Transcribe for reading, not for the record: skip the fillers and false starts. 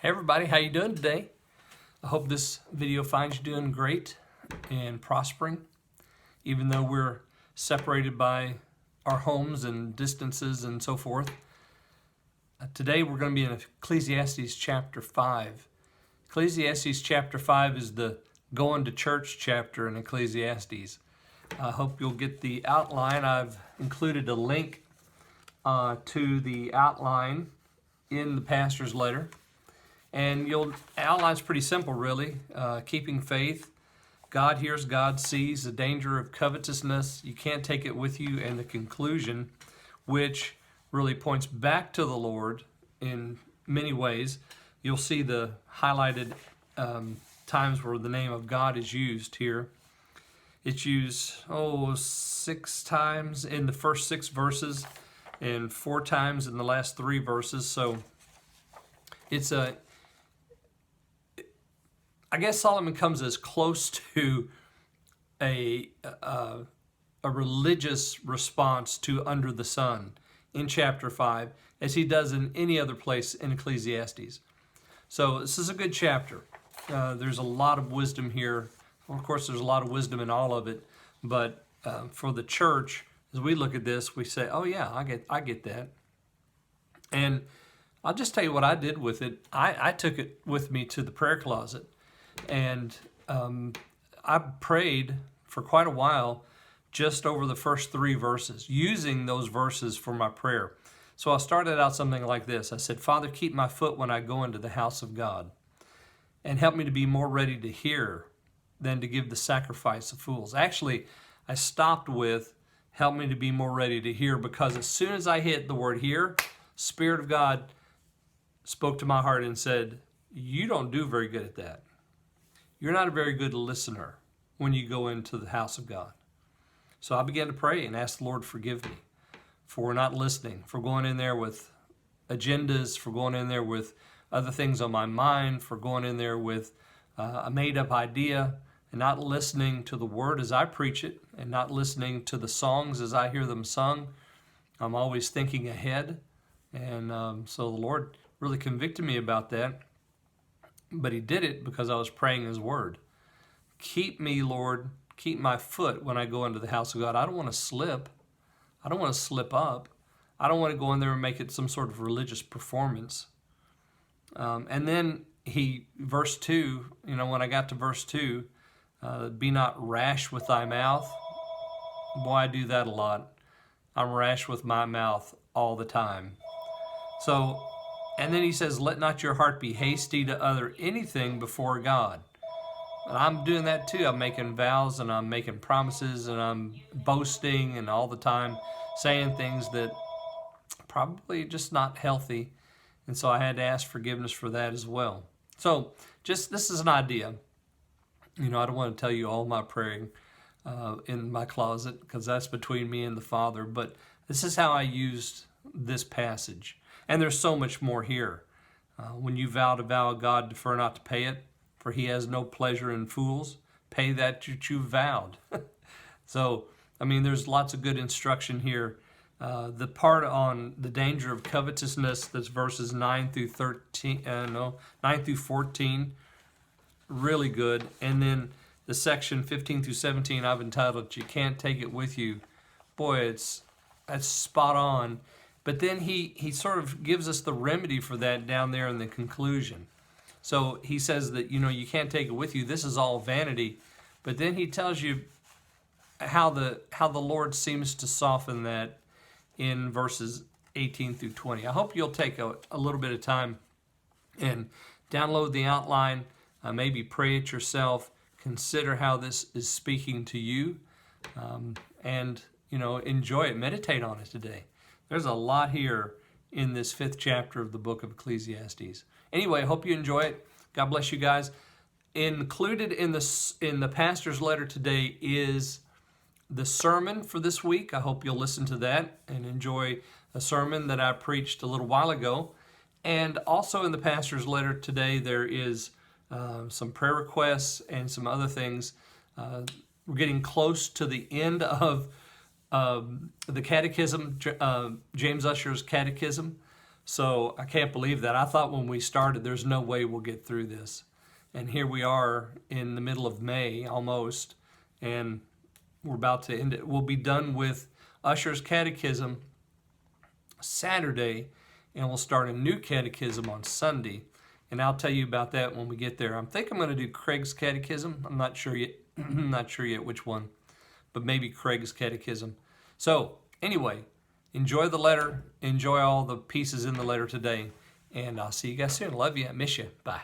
Hey everybody, how you doing today? I hope this video finds you doing great and prospering, even though we're separated by our homes and distances and so forth. Today we're going to be in Ecclesiastes chapter 5. Ecclesiastes chapter 5 is the going to church chapter in Ecclesiastes. I hope you'll get the outline. I've included a link to the outline in the pastor's letter. And outline's pretty simple, really. Keeping faith. God hears, God sees. The danger of covetousness. You can't take it with you. And the conclusion, which really points back to the Lord in many ways. You'll see the highlighted times where the name of God is used here. It's used, 6 times in the first 6 verses and 4 times in the last 3 verses. So it's I guess Solomon comes as close to a religious response to under the sun in chapter 5 as he does in any other place in Ecclesiastes. So this is a good chapter. There's a lot of wisdom here. Of course, there's a lot of wisdom in all of it, but for the church, as we look at this, we say, "Oh yeah, I get that." And I'll just tell you what I did with it. I took it with me to the prayer closet. And I prayed for quite a while just over the first 3 verses, using those verses for my prayer. So I started out something like this. I said, "Father, keep my foot when I go into the house of God, and help me to be more ready to hear than to give the sacrifice of fools." Actually, I stopped with, "Help me to be more ready to hear," because as soon as I hit the word "hear," Spirit of God spoke to my heart and said, "You don't do very good at that. You're not a very good listener when you go into the house of God." So I began to pray and ask the Lord, forgive me for not listening, for going in there with agendas, for going in there with other things on my mind, for going in there with a made-up idea and not listening to the word as I preach it and not listening to the songs as I hear them sung. I'm always thinking ahead. And so the Lord really convicted me about that. But he did it because I was praying his word. Keep me, Lord, keep my foot when I go into the house of God. I don't want to slip. I don't want to slip up. I don't want to go in there and make it some sort of religious performance. And then verse 2, when I got to verse 2, be not rash with thy mouth. Boy, I do that a lot. I'm rash with my mouth all the time. And then he says, let not your heart be hasty to utter anything before God. And I'm doing that too. I'm making vows and I'm making promises and I'm boasting and all the time saying things that probably just not healthy. And so I had to ask forgiveness for that as well. So this is an idea. I don't want to tell you all my praying in my closet because that's between me and the Father. But this is how I used this passage. And there's so much more here. When you vow to vow a God, defer not to pay it, for he has no pleasure in fools. Pay that which you vowed. So, there's lots of good instruction here. The part on the danger of covetousness, that's verses 9 through 14, really good. And then the section 15 through 17, I've entitled, "You Can't Take It With You." Boy, that's spot on. But then he sort of gives us the remedy for that down there in the conclusion. So he says that, you can't take it with you. This is all vanity. But then he tells you how the Lord seems to soften that in verses 18 through 20. I hope you'll take a little bit of time and download the outline, maybe pray it yourself, consider how this is speaking to you, and enjoy it, meditate on it today. There's a lot here in this 5th chapter of the book of Ecclesiastes. Anyway, I hope you enjoy it. God bless you guys. Included in the pastor's letter today is the sermon for this week. I hope you'll listen to that and enjoy a sermon that I preached a little while ago. And also in the pastor's letter today, there is some prayer requests and some other things. We're getting close to the end of the catechism, James Ussher's catechism. So I can't believe that. I thought when we started, there's no way we'll get through this. And here we are in the middle of May almost, and we're about to end it. We'll be done with Usher's Catechism Saturday, and we'll start a new catechism on Sunday. And I'll tell you about that when we get there. I think I'm going to do Craig's Catechism. I'm not sure yet. I'm not sure yet which one, but maybe Craig's Catechism. So anyway, enjoy the letter. Enjoy all the pieces in the letter today. And I'll see you guys soon. Love you. I miss you. Bye.